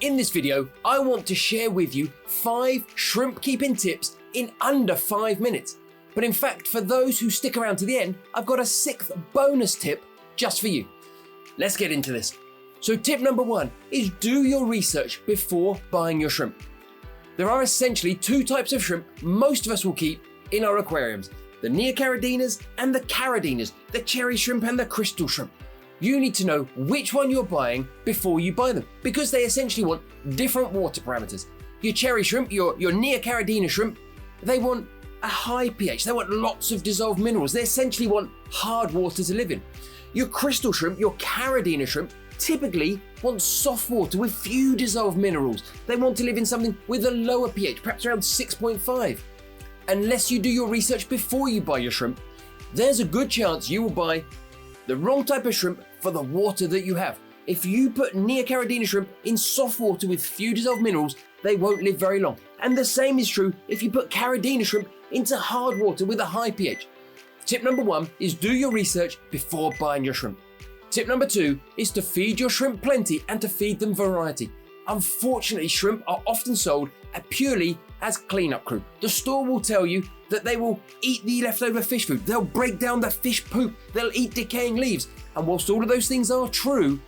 In this video, I want to share with you 5 shrimp keeping tips in under 5 minutes. But in fact, for those who stick around to the end, I've got a 6th bonus tip just for you. Let's get into this. So tip number 1 is do your research before buying your shrimp. There are essentially 2 types of shrimp most of us will keep in our aquariums: the Neocaridinas and the Caridinas, the cherry shrimp and the crystal shrimp. You need to know which one you're buying before you buy them, because they essentially want different water parameters. Your cherry shrimp, your Neocaridina shrimp, they want a high pH, they want lots of dissolved minerals, they essentially want hard water to live in. Your crystal shrimp, your Caridina shrimp, typically want soft water with few dissolved minerals. They want to live in something with a lower pH, perhaps around 6.5. Unless you do your research before you buy your shrimp, there's a good chance you will buy the wrong type of shrimp for the water that you have. If you put Neocaridina shrimp in soft water with few dissolved minerals, they won't live very long. And the same is true if you put Caridina shrimp into hard water with a high pH. Tip number 1 is do your research before buying your shrimp. Tip number 2 is to feed your shrimp plenty and to feed them variety. Unfortunately, shrimp are often sold purely as cleanup crew. The store will tell you that they will eat the leftover fish food, they'll break down the fish poop, they'll eat decaying leaves. And whilst all of those things are true,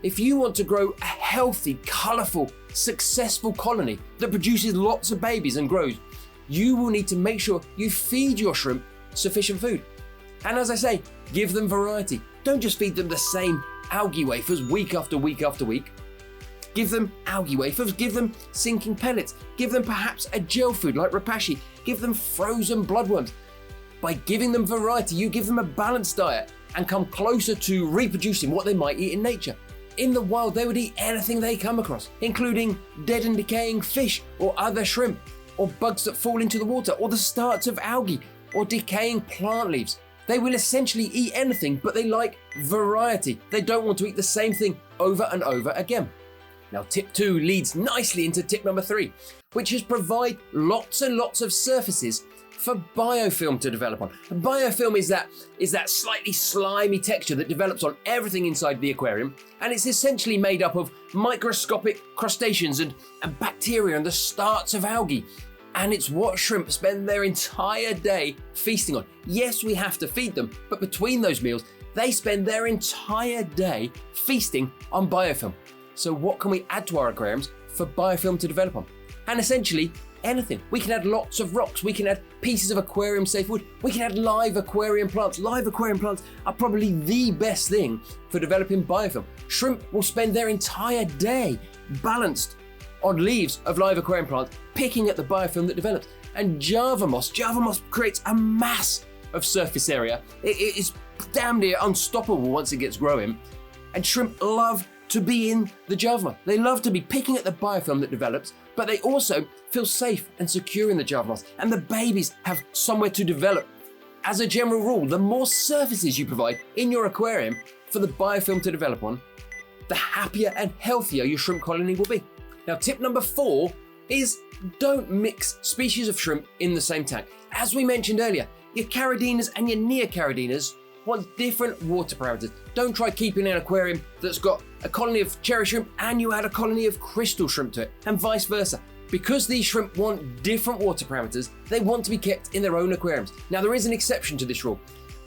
if you want to grow a healthy, colourful, successful colony that produces lots of babies and grows, you will need to make sure you feed your shrimp sufficient food. And as I say, give them variety. Don't just feed them the same algae wafers week after week after week. Give them algae wafers, give them sinking pellets, give them perhaps a gel food like rapashi, give them frozen bloodworms. By giving them variety, you give them a balanced diet and come closer to reproducing what they might eat in nature. In the wild, they would eat anything they come across, including dead and decaying fish or other shrimp, or bugs that fall into the water, or the starts of algae, or decaying plant leaves. They will essentially eat anything, but they like variety. They don't want to eat the same thing over and over again. Now, tip 2 leads nicely into tip number 3, which is provide lots and lots of surfaces for biofilm to develop on. Biofilm is that slightly slimy texture that develops on everything inside the aquarium, and it's essentially made up of microscopic crustaceans and bacteria and the starts of algae. And it's what shrimp spend their entire day feasting on. Yes, we have to feed them, but between those meals, they spend their entire day feasting on biofilm. So what can we add to our aquariums for biofilm to develop on? And essentially, anything. We can add lots of rocks, we can add pieces of aquarium safe wood, we can add live aquarium plants. Live aquarium plants are probably the best thing for developing biofilm. Shrimp will spend their entire day balanced on leaves of live aquarium plants, picking at the biofilm that develops. And Java moss creates a mass of surface area. It is damn near unstoppable once it gets growing. And shrimp love to be in the Java moss. They love to be picking at the biofilm that develops, but they also feel safe and secure in the Java moss. And the babies have somewhere to develop. As a general rule, the more surfaces you provide in your aquarium for the biofilm to develop on, the happier and healthier your shrimp colony will be. Now, tip number 4 is don't mix species of shrimp in the same tank. As we mentioned earlier, your Caridinas and your Neocaridinas want different water parameters. Don't try keeping an aquarium that's got a colony of cherry shrimp and you add a colony of crystal shrimp to it, and vice versa. Because these shrimp want different water parameters, they want to be kept in their own aquariums. Now, there is an exception to this rule.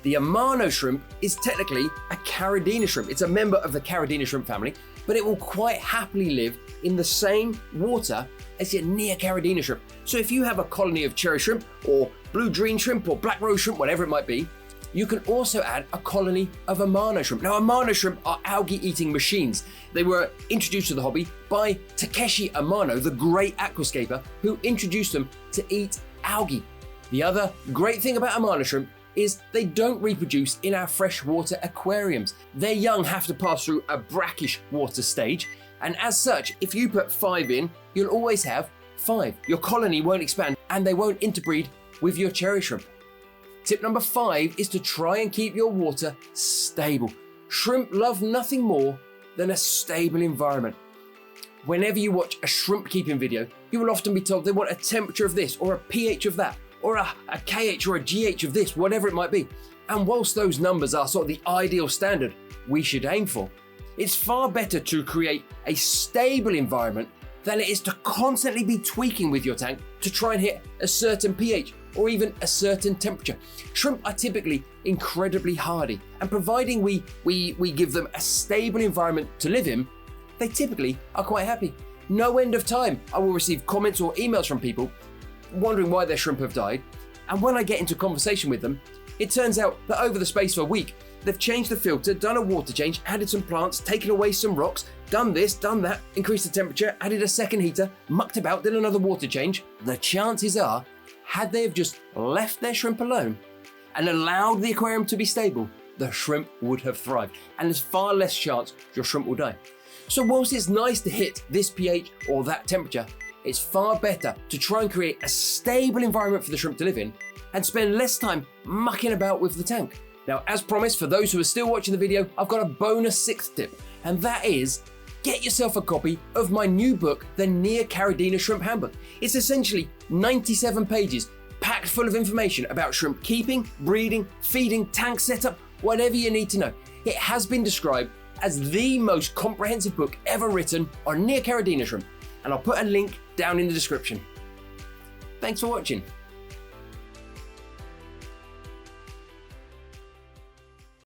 The Amano shrimp is technically a Caridina shrimp. It's a member of the Caridina shrimp family, but it will quite happily live in the same water as your Neocaridina shrimp. So if you have a colony of cherry shrimp or blue dream shrimp or black rose shrimp, whatever it might be, you can also add a colony of Amano shrimp. Now, Amano shrimp are algae-eating machines. They were introduced to the hobby by Takeshi Amano, the great aquascaper, who introduced them to eat algae. The other great thing about Amano shrimp is they don't reproduce in our freshwater aquariums. Their young have to pass through a brackish water stage, and as such, if you put 5 in, you'll always have 5. Your colony won't expand and they won't interbreed with your cherry shrimp. Tip number 5 is to try and keep your water stable. Shrimp love nothing more than a stable environment. Whenever you watch a shrimp keeping video, you will often be told they want a temperature of this or a pH of that, or a KH or a GH of this, whatever it might be. And whilst those numbers are sort of the ideal standard we should aim for, It's far better to create a stable environment than it is to constantly be tweaking with your tank to try and hit a certain pH or even a certain temperature. Shrimp are typically incredibly hardy, and providing we give them a stable environment to live in, they typically are quite happy. No end of time I will receive comments or emails from people wondering why their shrimp have died, and when I get into conversation with them, it turns out that over the space of a week, they've changed the filter, done a water change, added some plants, taken away some rocks, done this, done that, increased the temperature, added a second heater, mucked about, did another water change. The chances are, had they have just left their shrimp alone and allowed the aquarium to be stable, the shrimp would have thrived, and there's far less chance your shrimp will die. So whilst it's nice to hit this pH or that temperature, it's far better to try and create a stable environment for the shrimp to live in and spend less time mucking about with the tank. Now, as promised, for those who are still watching the video, I've got a bonus 6th tip, and that is get yourself a copy of my new book, the Neocaridina Shrimp Handbook. It's essentially 97 pages packed full of information about shrimp keeping, breeding, feeding, tank setup, whatever you need to know. It has been described as the most comprehensive book ever written on Neocaridina shrimp, and I'll put a link down in the description. Thanks for watching.